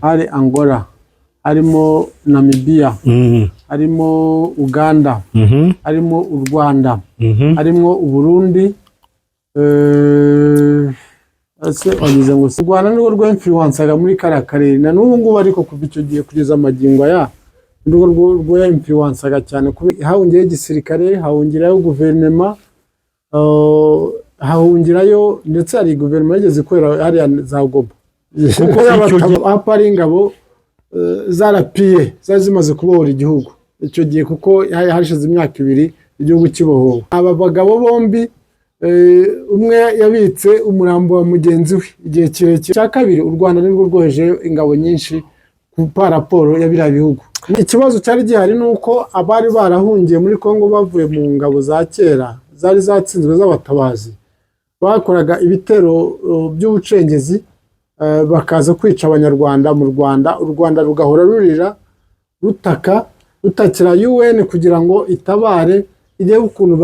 hari Angola, harimo Namibia, harimo Uganda, harimo u Rwanda, harimo u Burundi, ase wagize ngo u Rwanda nirwo rw'influensaga muri kariya karere na n'ubu ngubu, ariko kuva icyo gihe kugeza amagingo aya nirwo rw'influensaga cyane. Hahungiyeyo igisirikare, hahungirayo guverinoma, hahungirayo ndetse hari guverinoma yageze ikorera hariya za Goma, kuko apari ingabo zarapiye zari zimaze kubohora igihugu icyo gihe, kuko hashize imyaka 2 igihugu kibohowe. Aba bagabo bombi umwe yabitse umurambo wa mugenzi we igihe kirekire. Cya kabiri, u Rwanda nirwo rwoheje ingabo nyinshi ku raporo ya biriya bihugu. Ikibazo cyari gihari nuko abari barahungiye muri Kongo bavuye mu ngabo za kera zari zatsinzwe z'abatabazi, bakoraga ibitero by'ubucengezi, bakaza kwica abanyarwanda mu Rwanda. U Rwanda rugahora rurira rutaka rutakira UN kugira ngo itabare, irebe ukuntu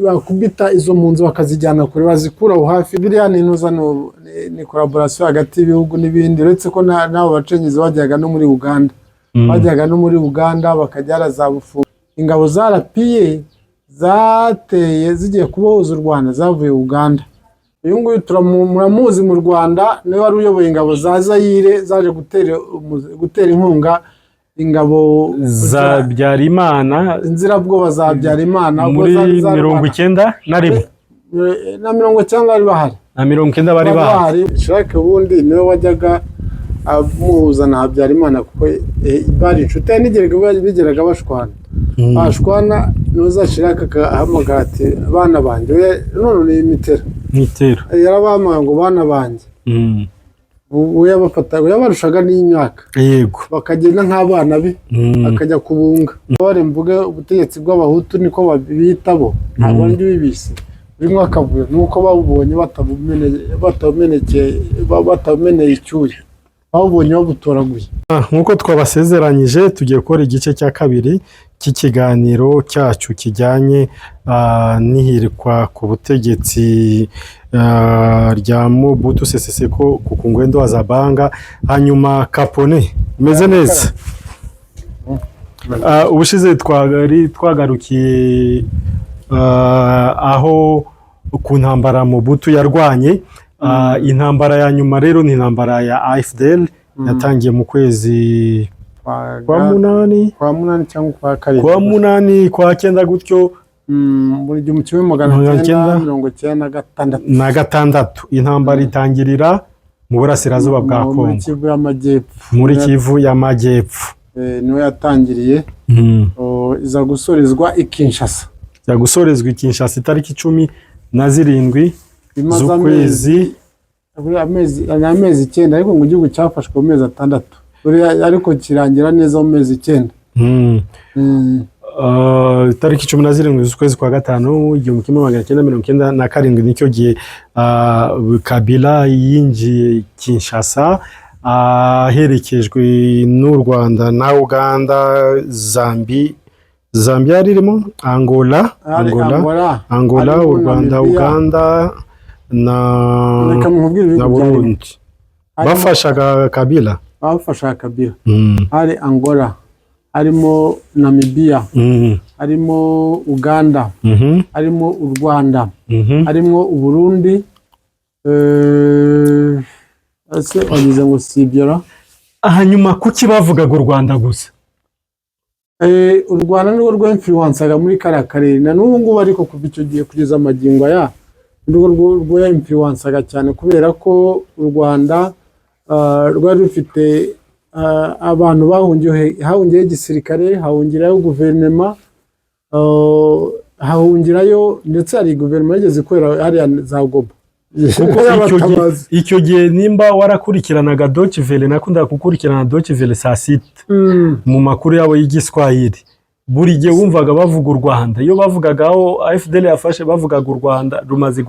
bakubita izo mpunzi bakazijyana kure, bazikuraho hafi. Biriya ni collaboration hagati y'ibihugu n'ibindi, uretse ko nabo bacengezi bajyaga no muri Uganda, bajyaga no muri Uganda bakajyara za Bufunga. Ingabo zarapiye zateye zigiye kubohoza u Rwanda zavuye Uganda. Uyu nguyu muramuzi mu Rwanda, niwe wari uyoboye ingabo za Zaire zaje gutera inkunga ingabo za Byarimana, inzirabwoba za Byarimana muri 91 na 90 bari bahari, na 90 bari bahari. Shaka ubundi niwe wajyaga amuhuza na Byarimana, kuko bari inshuti, nigeraga bashwana nuza Shiraka ahamagara ati bana banje, none ni Mitero yarabamaga ngo bana banje, yabarushaga n'imyaka, yego, bakagenda nk'abana be, akajya kubunga. Bare mvuge ubutegetsi bw'abahutu niko babita bo, ntabwo ndi bibise rimwe akavuyo nuko babubonye batameneye icyuya, babubonye babutoraguye. Nkuko twabasezeranyije, tugiye gukora igice cya kabiri cy'ikiganiro cyacu kijyanye n'ihirikwa ku butegetsi rya Mobutu Sese Seko ku ngwendo wa Zabanga. Hanyuma Kapone, umeze neza? Ubushize twagarukiye aho ku ntambara Mobutu yarwanye. Intambara ya nyuma rero ni intambara ya AFDL yatangiye mu kwezi kwa munani cyangwa kwa karindwi, kwa munani, kwa 9 gutyo, muri 1996. Intambara itangirira mu burasirazuba bwa Kongo, muri Kivu y'Amajyepfo. Niwe yatangiriye, iza gusorezwa i Kinshasa. Itariki 17 z'ukwezi, amezi 9, ariko mu gihugu cyafashwe mu mezi 6, ariko kirangira neza mu mezi 9. Itariki 17 z'ukwezi kwa 5 1997 nicyo gihe Kabila yinjiye Kinshasa, aherekejwe n'u Rwanda na Uganda, Zambia ririmo, Angola, u Rwanda, Uganda na Burundi. Bafashaga Kabila. Hari Angola, harimo Namibia, harimo Uganda, harimo u Rwanda, harimo u Burundi, ase wagize ngo sibyara. Hanyuma kuki bavugaga u Rwanda gusa? U Rwanda nirwo rw'influensaga muri kariya karere na n'ubu ngubu, ariko kuva icyo gihe kugeza amagingo aya nirwo rw'influensaga cyane, kubera ko u Rwanda rwari rufite abantu hahungiyeyo igisirikare, hahungirayo guverinoma, hahungirayo ndetse hari guverinoma yageze ikorera hariya za Goma, kuko icyo gihe nimba warakurikiranaga Deutsche Welle, nakundaga gukurikirana Deutsche Welle saa 6 mu makuru yabo y'Igiswahili, buri gihe wumvaga bavuga u Rwanda. Iyo bavugaga aho AFDL yafashe, bavugaga u Rwanda rumaze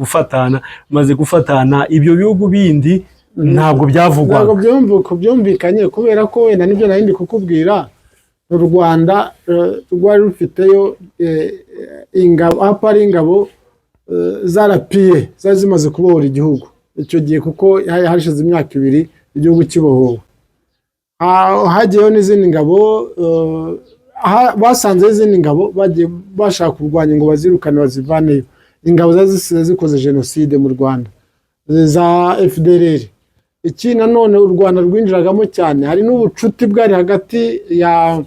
gufatana, ibyo bihugu bindi ntabwo byavugwaga. Ntabwo byumvikanye, kubera ko wenda nibyo narindi kukubwira, u Rwanda rwari rufiteyo ingabo, apari ingabo zarapiye zari zimaze kubohora igihugu icyo gihe, kuko hashize imyaka 2 igihugu kibohowe. hagiyeho n'izindi ngabo basanze izindi ngabo bagiye bashaka kurwanya ngo bazirukane bazivaneyo. Ingabo zari zikoze jenoside mu Rwanda za FDLR. Iki nanone u Rwanda rwinjiragamo cyane, hari n'ubucuti bwari hagati ya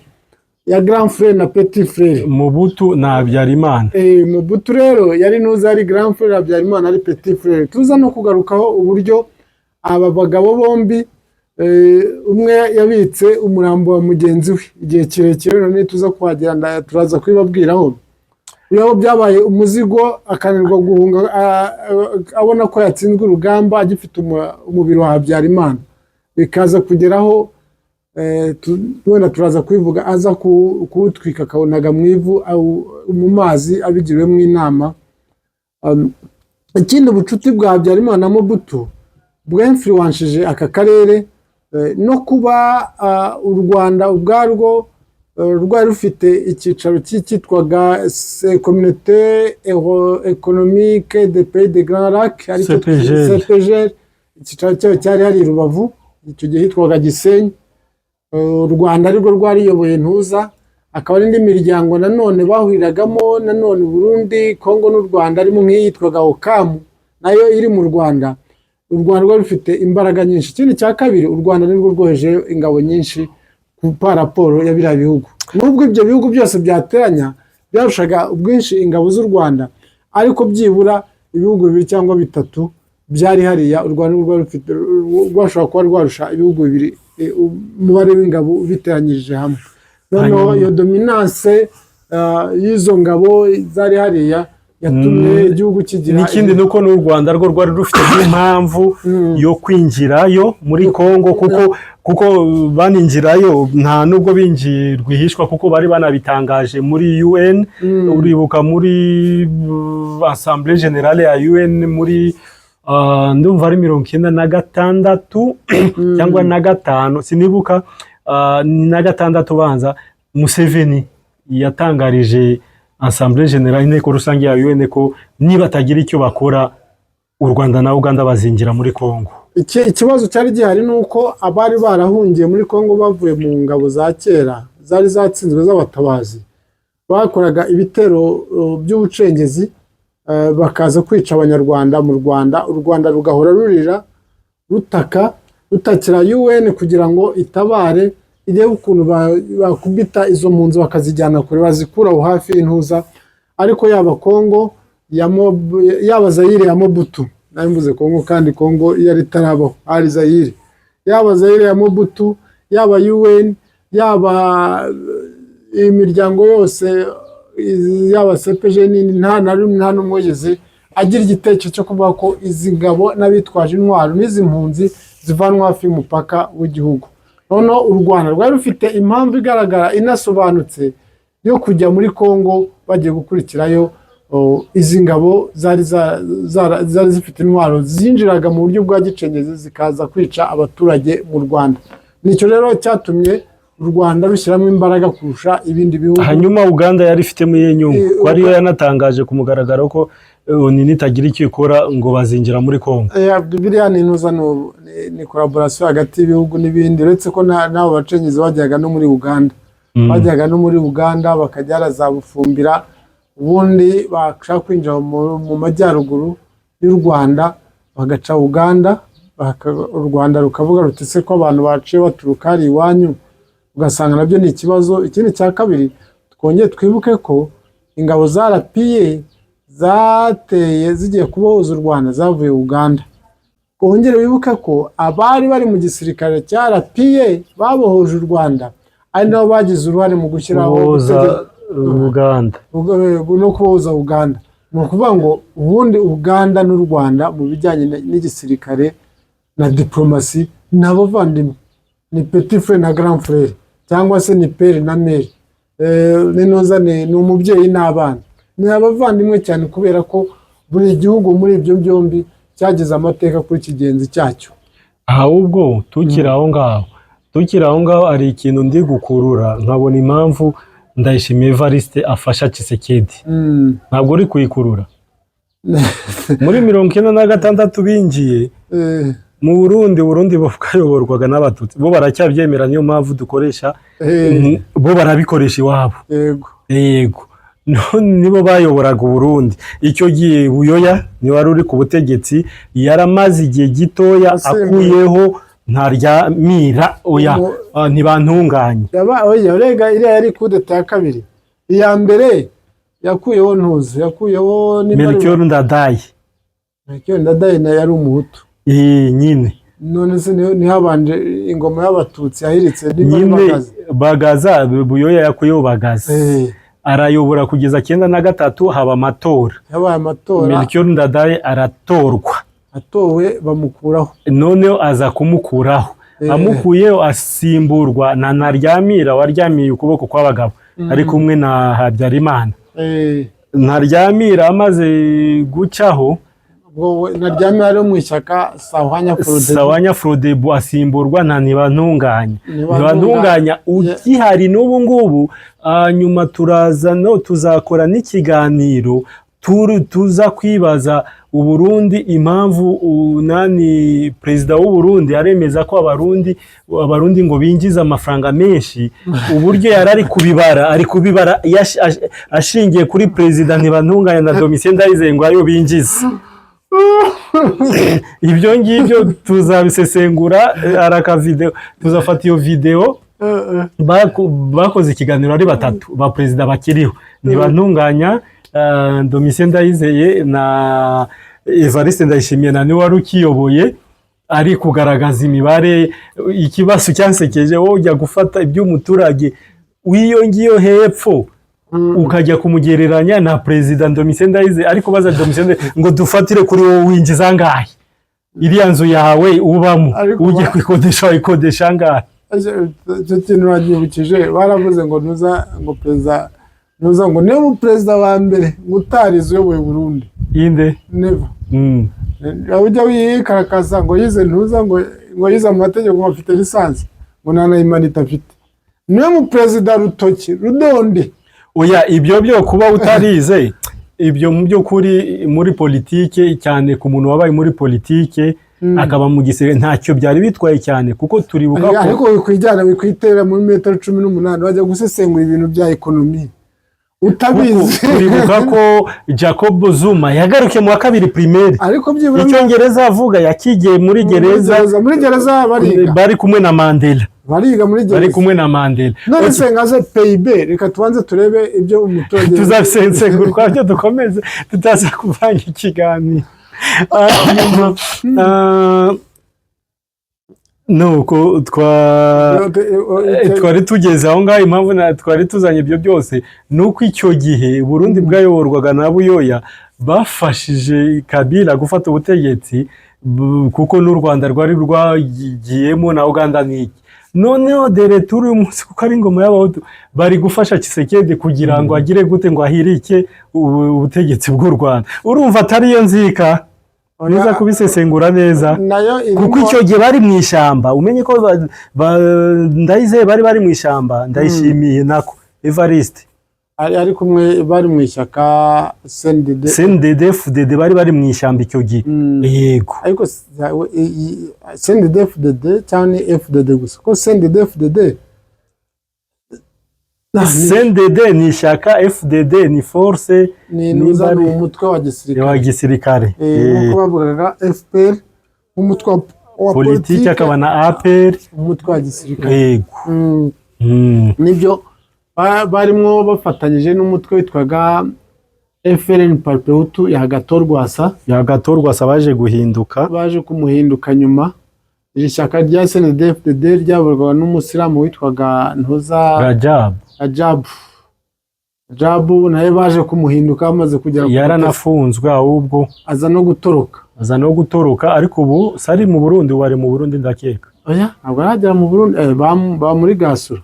Grand Frère na Petit Frère. Mobutu na Habyarimana. Mobutu rero yari nuza ari Grand Frère, Habyarimana ari Petit Frère. Tuza no kugarukaho uburyo aba bagabo bombi umwe yabitse umurambo wa mugenzi we igihe kirekire, none tuza kuhagera turaza kwibabwiraho. Iyo byabaye umuzigo akanirwa guhunga, abona ko yatsinzwe urugamba agifite umubiri wa Habyarimana, bikaza kugeraho wenda turaza kwivuga aza kuwutwika akabonaga mu ivu mu mazi abigiriwemo inama. Ikindi bucuti bwa Habyarimana na Mobutu bw'influenceje aka karere no kuba u Rwanda ubwarwo rwari rufite icyicaro cyitwaga Communauté économique des pays de Grand Lac, aricyo CPGL. Icyicaro cyayo cyari hari i Rubavu, icyo gihe hitwaga Gisenyi. U Rwanda arirwo rwariyoboye ntuza, akaba n'indi miryango nanone bahuriragamo, nanone Burundi, Kongo n'u Rwanda, arimo nk'iyitwaga OCAM nayo iri mu Rwanda. U Rwanda rwari rufite imbaraga nyinshi. Ikindi cya kabiri, u Rwanda nirwo rwoheje ingabo nyinshi ku raporo ya biriya bihugu. Nubwo ibyo bihugu byose byateranya byarushaga ubwinshi ingabo z'u Rwanda, ariko byibura ibihugu 2 cyangwa 3 byari hariya. U Rwanda rwari rufite, rwashobora kuba rwarusha ibihugu 2 umubare w'ingabo biteranyije hamwe. Noneho iyo dominance y'izo ngabo zari hariya yatumye igihugu kigira. N'ikindi nuko n'u Rwanda rwo rwari rufite impamvu yo kwinjirayo muri Kongo, kuko baninjirayo nta nubwo binjiye rwihishwa, kuko bari banabitangaje muri UN. Uribuka muri Assemblée Générale ya UN muri ndumva ari 1996 cyangwa na 5 sinibuka, ni na 6 banza, Museveni yatangarije Assemblée Générale, inteko rusange ya UN, ko niba tagira icyo bakora u Rwanda na Uganda bazinjira muri Kongo. Ikibazo cyari gihari nuko abari barahungiye muri Kongo bavuye mu ngabo za kera zari zatsinzwe z'abatabazi, bakoraga ibitero by'ubucengezi bakaza kwica abanyarwanda mu Rwanda. U Rwanda rugahora rurira rutakira UN kugira ngo itabare, irebe ukuntu bakubita izo mpunzi bakazijyana kure, bazikuraho hafi y'intuza. Ariko yaba Kongo yaba Zaire ya Mobutu, namvuze Kongo kandi Kongo yari tarabaho, ari Zaire, yaba Zaire ya Mobutu, yaba UN, yaba imiryango yose, yaba CPGL, nta n'umwegeze agira igitekerezo cyo kuvuga ko izi ngabo n'abitwaje intwaro n'izi mpunzi zivanwa hafi y'umupaka w'igihugu. Noneho u Rwanda rwari rufite impamvu igaragara inasobanutse yo kujya muri Kongo bagiye gukurikirayo izi ngabo zari zifite intwaro zinjiraga mu buryo bwa gicengezi zikaza kwica abaturage mu Rwanda. Nicyo rero cyatumye u Rwanda rushyiramo imbaraga kurusha ibindi bihugu. Hanyuma Uganda yari ifitemo inyungu, ko ariyo yanatangaje ku mugaragaro ko nitagira icyo ikora ngo bazinjira muri Kongo. Biriya ni collaboration hagati y'ibihugu n'ibindi, uretse ko n'abo bacengezi bajyaga no muri Uganda, bajyaga no muri Uganda bakajya za Bufumbira, ubundi bashaka kwinjira mu majyaruguru y'u Rwanda bagaca Uganda, u Rwanda rukavuga ruti se ko abantu baciye baturuka hari iwanyu, ugasanga nabyo ni ikibazo. Ikindi cya kabiri, twongeye twibuke ko ingabo za RPA zateye zigiye kubohoza u Rwanda zavuye Uganda. Kongera wibuke ko abari bari mu gisirikare cya RPA babohoje u Rwanda, ari nabo bagize uruhare mu gushyiraho Uganda no kubohoza Uganda. Ni ukuvuga ngo ubundi Uganda n'u Rwanda mu bijyanye n'igisirikare na diplomasi ni abavandimwe, ni Petit Frère na Grand Frère, cyangwa se ni Père na Mère. Ni umubyeyi n'abana, ni abavandimwe cyane, kubera ko buri gihugu muri ibyo byombi cyagize amateka kuri kigenzi cyacyo. Ahubwo tukiri aho ngaho ari ikintu ndi gukurura, nkabona impamvu Ndayishimiye Evariste afasha Tshisekedi. Ntabwo uri kuyikurura muri 1996 binjiye mu Burundi bwayoborwaga n'abatutsi bo baracyabyemera niyo mpamvu dukoresha bo barabikoresha iwabo yego nibo bayoboraga Burundi icyo gihe Buyoya ni wari uri ku butegetsi yaramaze igihe gitoya akuyeho Ntaryamira oya ntibantunganye urega iriya yari kudeta ya kabiri iya mbere yakuyeho Ntuzi yakuyeho Melchior Ndadaye na yari umuhutu nyine none se ntihabanje ingoma y'abatutsi yahiritse nyine Bagaza Buyoya yakuyeho Bagaza arayobora kugeza 93 haba amatora yabaye amatora Melchior Ndadaye aratorwa atowe bamukuraho noneho aza kumukuraho amukuyeho asimburwa na Ntaryamira waryamiye ukuboko kw'abagabo ari kumwe na Habyarimana Ntaryamira amaze gucaho Ntaryamira ari mu ishyaka Sawanya Frodebu asimburwa na Ntibantunganya ukihari n'ubu ngubu nyuma tuzakora n'ikiganiro tuza kwibaza Uburundi impamvu perezida w'u Burundi aremeza ko abarundi ngo binjiza amafaranga menshi uburyo yarari kubibara ashingiye kuri perezida Ntibantunganya na Domitien Ndayizeye ngo ayo binjiza ibyo ngibyo tuzabisesengura araka video tuzafata iyo video bakoze ikiganiro ari batatu ba perezida bakiriho Ntibantunganya Domitien Ndayizeye na Evariste Ndayishimiye na niwe wari ukiyoboye ari kugaragaza imibare ikibazo cyansekeje wowe ujya gufata iby'umuturage wiyongiyo hepfo ukajya kumugereranya na perezida Domitien Ndayizeye ariko baza Domitien ngo dufatire kuri wowe winjiza ngahe iriya nzu yawe ubamo ujye kwikodesha wayikodesha ngahe icyo kintu wagibukije baravuze ngo nuza ngo niba perezida wa mbere utarize uyoboye Burundi inde never ujya wikarakaza ngo yize ntuza ngo yize amategeko ngo afite lisansi ngo nta na imanita afite niwe mu perezida rutoki rudonde oya ibyo byo kuba utarize ibyo mu by'ukuri muri politike cyane ku muntu wabaye muri politike akaba mu gisirikare ntacyo byari bitwaye cyane kuko turibuka ko ariko wikwitera muri metero 18 wajya gusesengura ibintu bya ekonomi utabizi turibuka ko Jacob Zuma yagaruke mu wa kabiri primaire ariko byibura icyongereza avuga yakigiye muri gereza bari kumwe na Mandela bariga muri gereza bari kumwe na Mandela none se ngaze PIB reka tubanze turebe ibyo umuturage tuzabisensengura kwabyo dukomeze tutaza kuvanga ikiganiro nuko twari tugeze aho ngaho impamvu twari tuzanye ibyo byose nuko icyo gihe Burundi bwayoborwaga na Buyoya bafashije Kabila gufata ubutegetsi kuko n'u Rwanda rwari rwagiyemo na Uganda n'iki noneho dere turi umunsi kuko ari ingoma y'abahutu bari gufasha Tshisekedi kugira ngo agire gute ngo ahirike ubutegetsi bw'u Rwanda urumva atari yo nzika niza kubisesengura neza kuko icyo gihe bari mu ishyamba umenye ko Ndayizeye bari mu ishyamba Ndayishimiye nako Evariste ari kumwe bari mu ishyaka CNDD-FDD bari mu ishyamba icyo gihe yego ariko CNDD-FDD cyane FDD gusa ko CNDD-FDD CNDD ni ishyaka FDD ni force ni umutwe wa gisirikare nuko bavugaga FPR umutwe wa politiki akaba na APR umutwe wa gisirikare yego nibyo barimo bafatanyije n'umutwe witwaga FRN Parpehutu ya Gatorwasa baje kumuhinduka nyuma iri shyaka rya CNDD-FDD ryaborwaga n'umusilamu witwaga Ntoza Rajabu naye baje kumuhinduka amaze kugera yaranafunzwe ahubwo aza no gutoroka ariko ubu sari mu Burundi wari mu Burundi ndakeka oya ntabwo aragera mu Burundi ba muri Gasura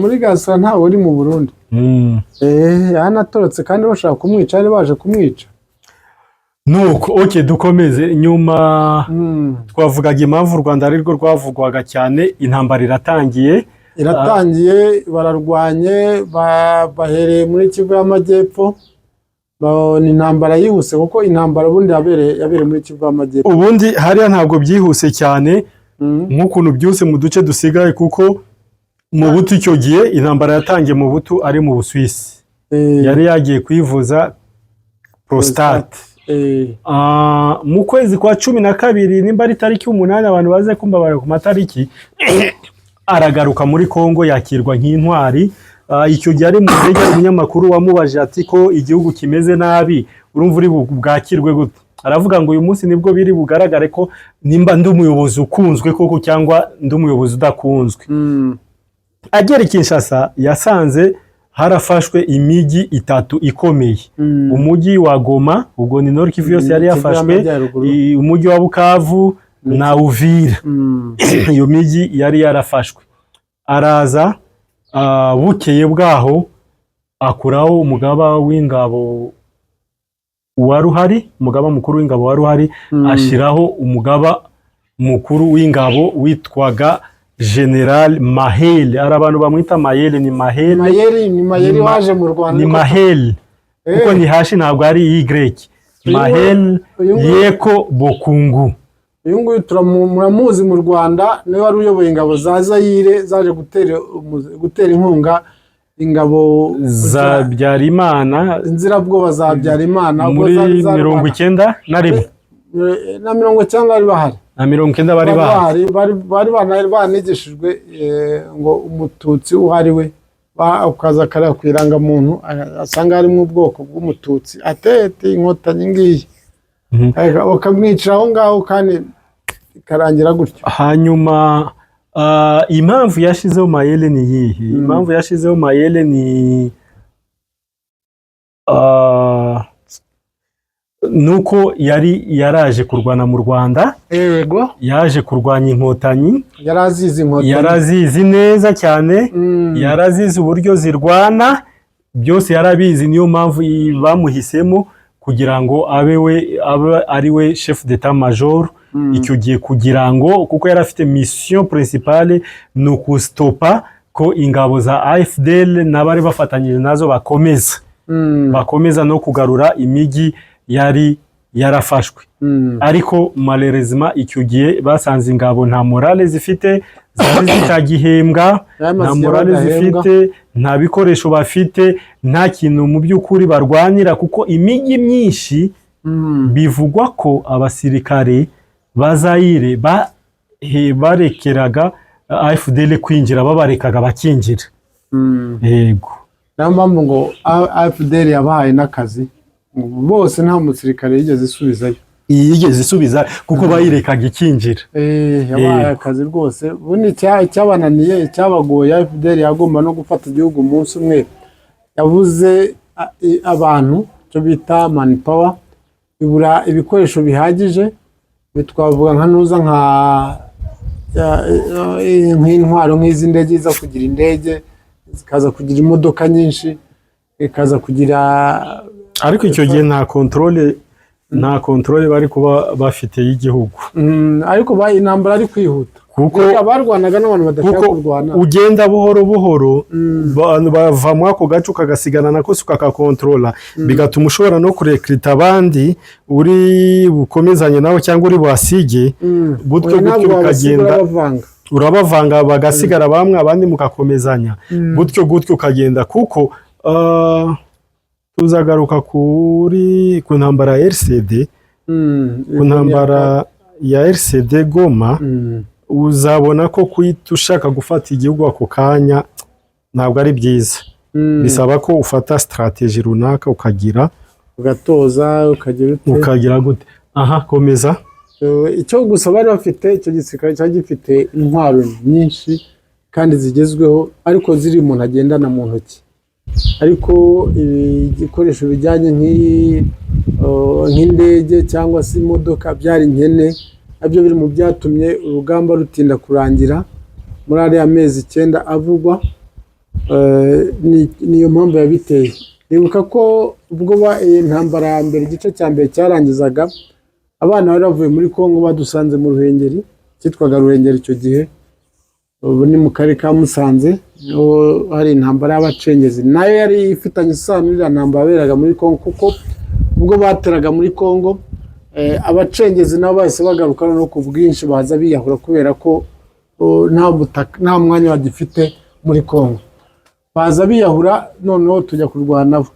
muri Gasura ntawe uri mu Burundi yanatorotse kandi bashaka kumwica ari baje kumwica nuko dukomeze nyuma twavugaga impamvu u Rwanda ari rwo rwavugwaga cyane intambara iratangiye bararwanye bahereye muri Kivu y'Amajyepfo ni intambara yihuse kuko intambara ubundi yabereye muri Kivu y'Amajyepfo. Ubundi hariya ntabwo byihuse cyane nk'ukuntu byose mu duce dusigaye, kuko mu butu icyo gihe intambara yatangiye mu butu ari mu Busuwisi, yari yagiye kwivuza prostate. Mu kwezi kwa 12 nimba ari tariki 8, abantu baze kumva ku matariki, aragaruka muri Kongo yakirwa nk'intwari. Icyo gihe ari mu ndege, umunyamakuru wamubajije ati ko igihugu kimeze nabi, urumva uri bwakirwe gute? Aravuga ngo uyu munsi nibwo biri bugaragare ko nimba ndi umuyobozi ukunzwe koko cyangwa ndi umuyobozi udakunzwe. Agera Kinshasa yasanze harafashwe imijyi 3 ikomeye. Umujyi wa Goma, ubwo ni Nord Kivu yose yari yafashwe, umujyi wa Bukavu na Uvira. Iyo mijyi yari yarafashwe. Araza bukeye bwaho akuraho umugaba w'ingabo wari uhari, umugaba mukuru w'ingabo wari uhari, ashiraho umugaba mukuru w'ingabo witwaga General Mahel. Ari abantu bamwita Mahel, ni Mahel. Ni Mahel waje mu Rwanda. Ni Mahel. Kuko ni hashi ntabwo ari Y. Mahel Yeko Bokungu. Uyu nguyu muramuzi mu Rwanda, niwe wari uyoboye ingabo za Zaire zaje gutera inkunga ingabo za Byarimana, inzirabwoba za Byarimana muri 91 na 90 bari bahari. Na 90 bari bahari, banigishijwe ngo umututsi uhari we ukaza kareba kwiranga muntu asanga ari mu bwoko bw'umututsi, atete inkotanyi ngiyi bakamwica aho ngaho kandi ikarangira gutyo. Hanyuma impamvu yashizeho Mayele ni yihe? Impamvu yashizeho Mayele ni nuko yaraje kurwana mu Rwanda. Yego, yaje kurwanya inkotanyi, yarazizi neza cyane. Yarazizi uburyo zirwana, byose yarabizi. Niyo mpamvu bamuhisemo kugira ngo abe ari we chef d'état major icyo gihe, kugira ngo kuko yari afite mission principale ni ukustopa ko ingabo za AFDL n'abari bafatanyije nazo bakomeza no kugarura imijyi yari yarafashwe. Ariko malheureusement icyo gihe basanze ingabo nta morale zifite, zari zitagihembwa, nta morale zifite, nta bikoresho bafite, nta kintu mu by'ukuri barwanira, kuko imijyi myinshi bivugwa ko abasirikare ba Zaire barekeraga AFDL kwinjira, babarekaga bakinjira. Yego, niyo mpamvu ngo AFDL yabahaye n'akazi, bose nta musirikare yigeze isubiza kuko bayirekaga ikinjira. Yabahaye akazi rwose. Ubundi cyabananiye, cyabagoye, AFDL yagomba no gufata igihugu umunsi umwe. Yabuze abantu, cyo bita manpower, ibura ibikoresho bihagije. Twavuga nk'intwaro nk'izi ndege, iza kugira indege, zikaza kugira imodoka nyinshi, ikaza kugira. Ariko icyo gihe nta controle bari kuba bafite y'igihugu. Ariko intambara ari kwihuta, kuko abarwanaga n'abantu badashaka kurwana. Ugenda buhoro buhoro, bava muri ako gace ukagasigana nako ukakakontrola, bigatuma ushobora no kurekrita abandi uri bukomezanye nawe cyangwa uri basige, gutyo bikagenda urabavanga, bagasigara bamwe abandi mukakomezanya, gutyo ukagenda. Kuko tuzagaruka ku ntambara ya RCD, ku ntambara ya RCD Goma, uzabona ko kuhita ushaka gufata igihugu ako kanya ntabwo ari byiza. Bisaba ko ufata strategy runaka, ugatoza, ukagira gute. Komeza. Icyo gusa bari bafite, icyo gisirikare cyari gifite intwaro nyinshi kandi zigezweho, ariko ziri umuntu agendana mu ntoki. Ariko ibikoresho bijyanye nk'indege cyangwa se imodoka byari nkene, nabyo biri mu byatumye urugamba rutinda kurangira muri ariya mezi 9 avugwa. Niyo mpamvu yabiteye. Nibuka ko ubwo intambara ya mbere, igice cya mbere cyarangizaga, abana bari bavuye muri Kongo badusanze mu Ruhengeri, cyitwaga Ruhengeri icyo gihe, ubu ni mu karere ka Musanze. Hari intambara y'abacengezi nayo yari ifitanye isano n'iriya ntambara yaberaga muri Kongo, kuko ubwo bateraga muri Congo abacengezi nabo bahise bagaruka no ku bwinshi baza biyahura kubera ko nta mwanya bagifite muri Congo, baza biyahura noneho tujya kurwana nabo.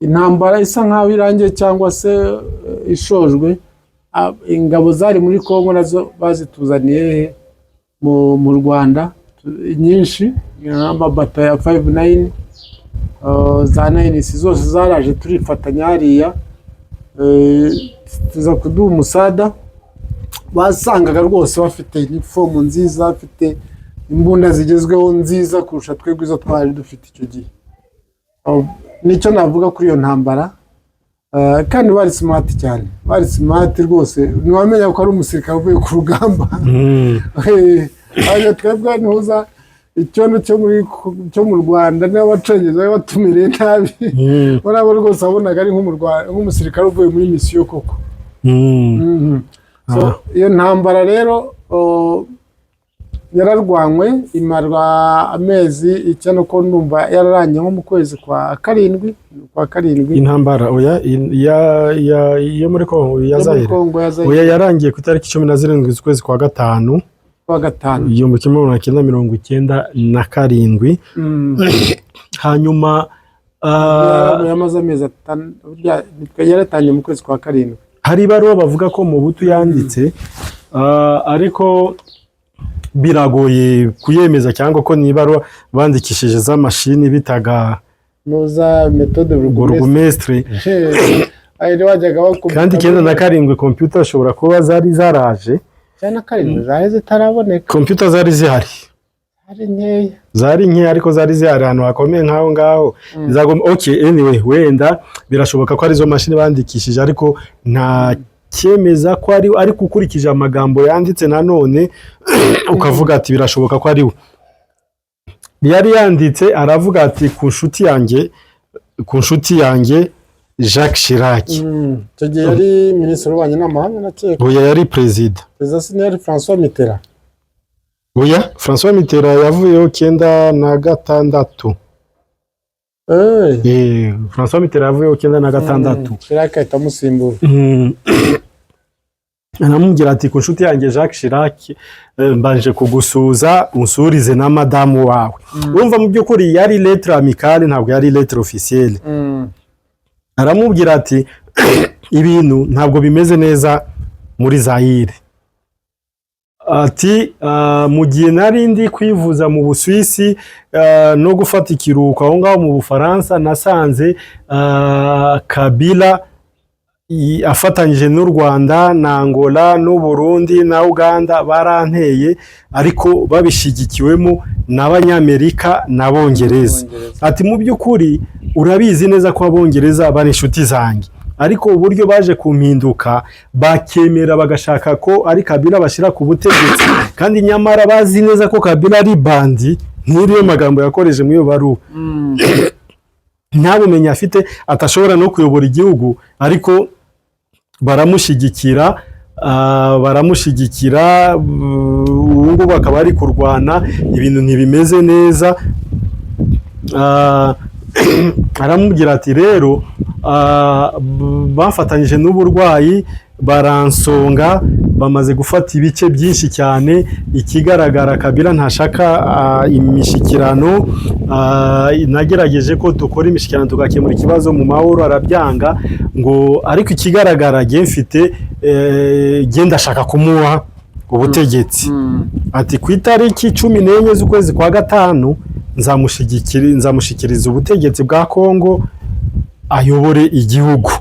Intambara isa nkaho irangiye cyangwa se ishojwe, ingabo zari muri Congo nazo bazituzaniye mu Rwanda nyinshi, amabata ya 59 za 9 zose zaraje turifatanya hariya, tuza kuduha umusada. Basangaga rwose bafite inifomu nziza, bafite imbunda zigezweho nziza kurusha twebwe izo twari dufite icyo gihe. Nicyo navuga kuri iyo ntambara, kandi bari smart cyane, bari smart rwose, ntiwamenya ko ari umusirikare uvuye ku rugamba. Twebwe ntuza icyondo cyo mu Rwanda n'abacengezi bari batumiriye nabi, urabo rwose wabonaga ari nk'umusirikare uvuye muri misiyo koko. Iyo ntambara rero yararwanywe imara amezi icyenda, ko ndumva yararangiye nko mu kwezi kwa karindwi. Intambara yo muri Kongo ya Zaire yarangiye ku itariki 17 z'ukwezi kwa gatanu 1997. Hanyuma yamaze amezi atanu, yaratangiye mu kwezi kwa karindwi. Hari ibaruwa bavuga ko Mobutu yanditse, ariko biragoye kuyemeza cyangwa ko ni ibaruwa bandikishije za mashini bitaga noza méthode burugumestre. Kandi 97 computer ashobora kuba zari zaraje, cyane karindwi zari zitaraboneka. Computer zari zihari, zari nke ariko zari zihari ahantu hakomeye nkaho ngaho. Okay, anyway, wenda birashoboka ko ari zo mashini bandikishije, ariko nta cyemeza ko ari kukurikije amagambo yanditse. Nanone ukavuga ati birashoboka ko ari we yari yanditse. Aravuga ati ku nshuti yanjye Jacques Chirac. Icyo gihe yari minisitiri w'ububanyi n'amahanga nakeka. Oya, yari perezida. Perezida yari François Mitterrand. Oya, François Mitterrand yavuyeho 96. François Mitterrand yavuyeho 96. Chirac ahita amusimbura. Anamubwira ati ku nshuti yanjye Jacques Chirac, mbanje kugusuza unsurize na madamu wawe. Urumva mu by'ukuri yari lettre amicale, ntabwo yari lettre officielle. Aramubwira ati ibintu ntabwo bimeze neza muri Zaire. Ati mu gihe nari ndi kwivuza mu Busuwisi no gufata ikiruhuko aho ngaho mu Bufaransa, nasanze Kabila afatanyije n'u Rwanda na Angola n'u Burundi na Uganda baranteye, ariko babishigikiwemo n'Abanyamerika n'Abongereza. Ati mu by'ukuri urabizi neza ko Abongereza bari inshuti zanjye, ariko uburyo baje kumpinduka bakemera bagashaka ko ari Kabila bashira ku butegetsi, kandi nyamara bazi neza ko Kabila ari bandi. Nk'iriyo magambo yakoreje mu iyo baruwa. Nta bumenyi afite, atashobora no kuyobora igihugu, ariko baramushyigikira. Ubu ngubu bakaba ari kurwana, ibintu ntibimeze neza. Aramubwira ati rero bafatanyije n'uburwayi, baransonga, bamaze gufata ibice byinshi cyane. Ikigaragara Kabila ntashaka imishikirano. Nagerageje ko dukora imishikirano tugakemura ikibazo mu mahoro, arabyanga. Ngo ariko ikigaragara nge mfite genda shaka kumuha ubutegetsi. Ati ku itariki 14 z'ukwezi kwa gatanu nzamushikiriza ubutegetsi bwa Kongo ayobore igihugu.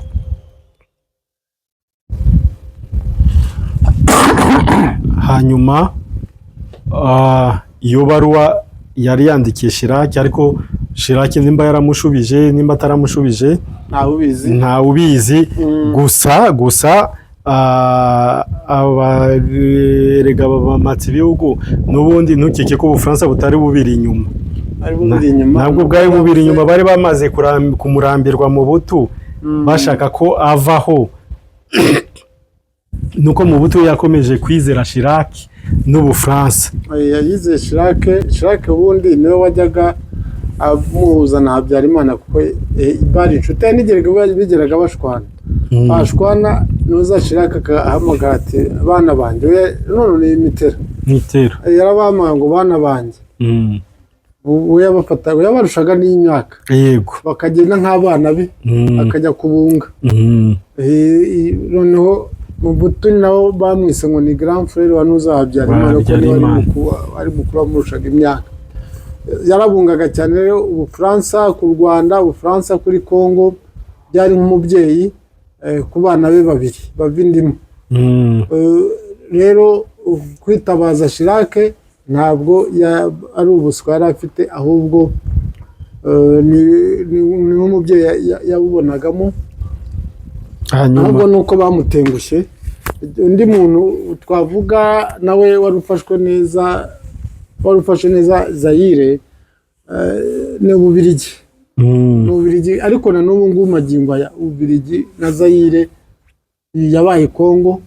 Hanyuma iyo baruwa yari yandikiye Chirac, ariko Chirac nimba yaramushubije nimba ataramushubije nta ubizi. Gusa abarega bamatsi bihugu n'ubundi ntukeke ko Ubufaransa butari bubiri inyuma. Ntabwo bwari bubiri inyuma, bari bamaze kumurambirwa mu butu, bashaka ko avaho. Nuko mu butu yakomeje kwizera Chirac n'Ubufaransa. Yizeye Chirac ubundi niwe wajyaga amuhuza na Habyarimana, kuko bari inshuti, nigeraga bashwana. bashwana ntuzashiraka akahamagara ati abana banjye none ni Mitera yarabahamagara ngo bana banjye uyabafata uyabarushaga n'imyaka yego bakagenda nk'abana be akajya kubunga noneho mu buto naho bamwise ngo ni grand frère wa Ntuzahabyara ko ari mukuru amurushaga imyaka yarabungaga cyane rero Ubufaransa ku Rwanda Ubufaransa kuri Congo byari nk'umubyeyi ku bana be babiri bava indimu rero kwitabaza Chirac ntabwo ari ubuswa yari afite ahubwo ni nk'umubyeyi yabubonagamo ahubwo nuko bamutengushye undi muntu twavuga nawe warufashe neza Zaire ni Ububirigi ariko na n'ubu ngubu magingo ya Ububirigi na Zaire yabaye Congo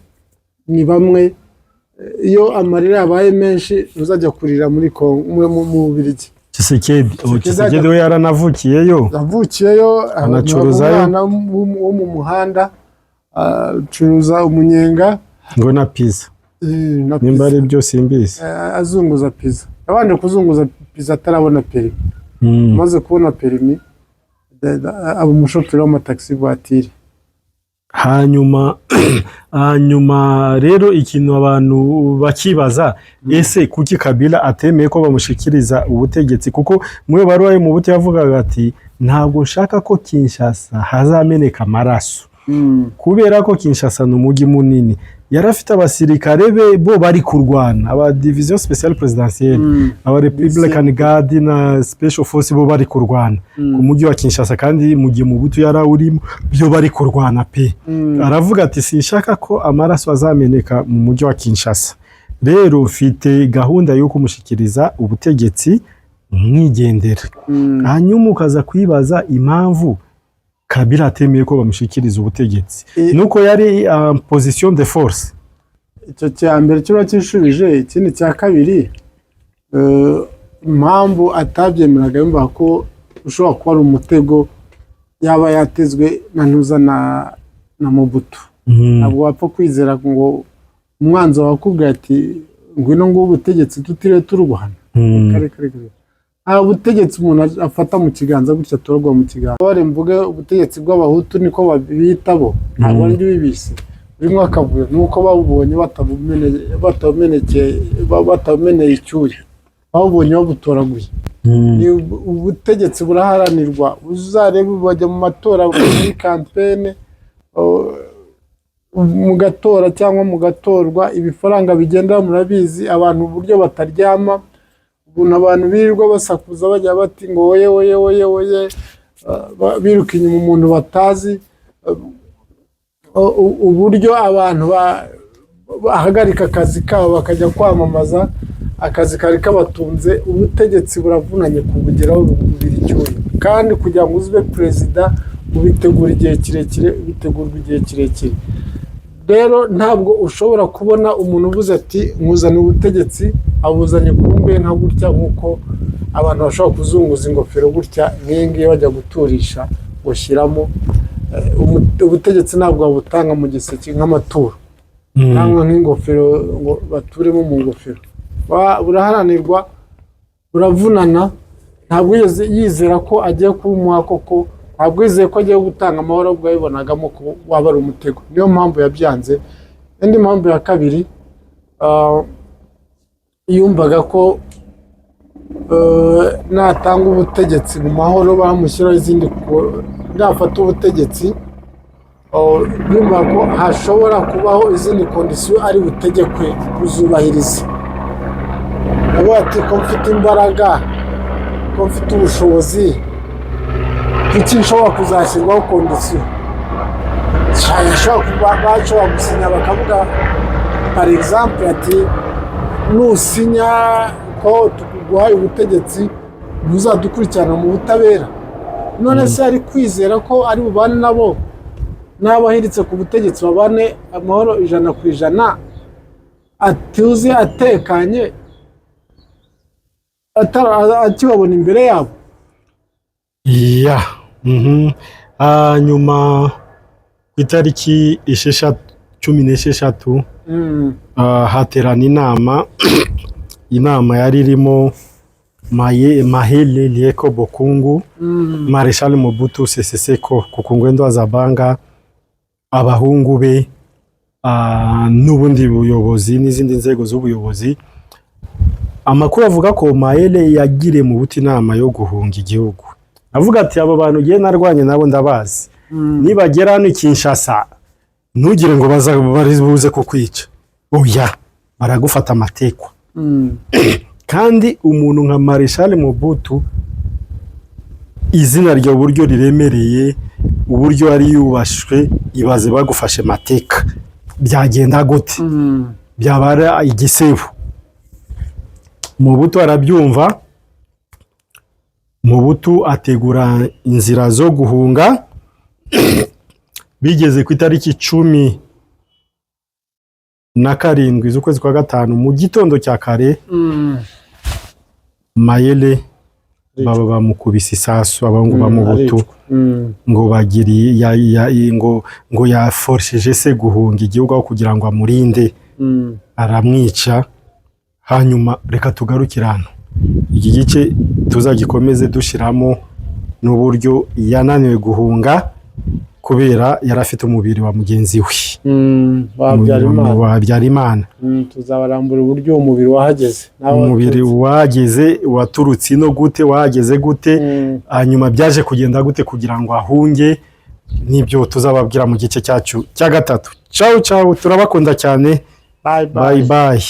ni bamwe iyo amarira yabaye menshi uzajya kurira muri Congo mu Ububirigi Tshisekedi we yaranavukiyeyo anacuruzayo wo mu muhanda acuruza umunyenga ngo na pizza nimba ari byo simbizi azunguza pizza abanje kuzunguza pizza atarabona perimi maze kubona perimi aba umushoferi w'amataxi voiture hanyuma rero ikintu abantu bakibaza ese kuki Kabila atemeye ko bamushikiriza ubutegetsi kuko mwe baruwaye mu buti yavugaga ati ntabwo nshaka ko Kinshasa hazameneka amaraso kubera ko Kinshasa ni umujyi munini yarafite abasirikare be bo bari kurwana aba division speciale présidentielle aba Republican Guard na Special Force bo bari kurwana ku mujyi wa Kinshasa kandi mu gihe mu butu yarawurimo byo bari kurwana pe aravuga ati sinshaka ko amaraso azameneka mu mujyi wa Kinshasa rero mfite gahunda yo kumushikiriza ubutegetsi mwigendera hanyuma ukaza kwibaza impamvu Kabila atemeye ko bamushikiriza ubutegetsi nuko yari position de force icyo cya mbere cyo cyishubije ikindi cya kabiri impamvu atabyemeraga yumva ko ushobora kuba ari umutego yaba yatezwe na Ntuza na Mobutu ntabwo wapfa kwizera ngo umwanzi wakubwira ati ngwino ngo ubutegetsi tutire turwana ubutegetsi umuntu afata mu kiganza gutya turagwa mu kiganza bare mvuge ubutegetsi bw'abahutu niko babita bo ntabwo ari bibise rimwe akavuye nuko babubonye batameneye icyuya babubonye babutoraguye ubutegetsi buraharanirwa uzarebe bajya mu matora muri campaign mugatora cyangwa mugatorwa ibifaranga bigenda murabizi abantu uburyo bataryama ubuntu abantu birirwa basakuza bajya bati ngo oye biruka inyuma umuntu batazi uburyo abantu bahagarika akazi kabo bakajya kwamamaza akazi kari kabatunze ubutegetsi buravunanye kubugeraho bubiri cyose kandi kugira ngo uzbe perezida ubitegura igihe kirekire rero ntabwo ushobora kubona umuntu uvuze ati nkuzana ubutegetsi abuzanye kumbe nka gutya nkuko abantu bashobora kuzunguza ingofero gutya nk'ingiye bajya guturisha gushyiramo ubutegetsi ntabwo babutanga mu giseke nk'amaturo cyangwa nk'ingofero ngo baturemo mu ngofero buraharanirwa buravunana ntabwo yizera ko agiye kuba umuha koko ntabwo yizeye ko agiye gutanga amahoro ubwo yabibonagamo ko waba ari umutego niyo mpamvu yabyanze indi mpamvu ya kabiri yumvaga ko natanga ubutegetsi mu mahoro bamushyiraho izindi nafata ubutegetsi yumvaga ko hashobora kubaho izindi kondisiyo ari butegekwe kuzubahiriza abo ati ko mfite imbaraga ko mfite ubushobozi kuki nshobora kuzashyirwaho kondisiyo bashobora gusinya bakavuga par exemple ati nusinya ko tuguhaye ubutegetsi ntuzadukurikirana mu butabera none se ari kwizera ko ari bubane nabo n'abahiritse ku butegetsi babane amahoro 100% atuze atekanye akibabona imbere yabo hanyuma ku itariki 16 haterana inama yari irimo Mahele Lieko Bokungu, Marshal Mobutu Sese Seko Kukungwendo Azabanga, abahungu be n'ubundi buyobozi n'izindi nzego z'ubuyobozi. Amakuru avuga ko Mahele yagire mu buti inama yo guhunga igihugu. Avuga ati aba bantu giye narwanye nabo ndabazi. Nibagera hano Kinshasa ntugire ngo baribuze kukwica. Oya, baragufata amatekwa. Kandi umuntu nka Marshal Mobutu izina ryo buryo riremereye, uburyo ari yubashwe, ibaze bagufashe mateka byagenda gute? Byabara igisebo. Mobutu arabyumva, Mobutu ategura inzira zo guhunga. Bigeze ku itariki 17 z'ukwezi kwa gatanu mu gitondo cya kare, Mahele baba bamukubise isasu abahungu ba Mobutu ngo bagiriye ngo yaforsheje se guhunga igihugu aho kugira ngo amurinde, aramwica. Hanyuma reka tugarukira hano, iki gice tuzagikomeze dushiramo n'uburyo yananiwe guhunga kubera yarafite umubiri wa mugenzi we wa Habyarimana. Tuzabarambura uburyo umubiri wahageze, umubiri wahageze waturutse no gute, wahageze gute, hanyuma byaje kugenda gute kugira ngo ahunge. Nibyo tuzababwira mu gice cyacu cya gatatu. Ciao ciao, turabakunda cyane. Bye bye.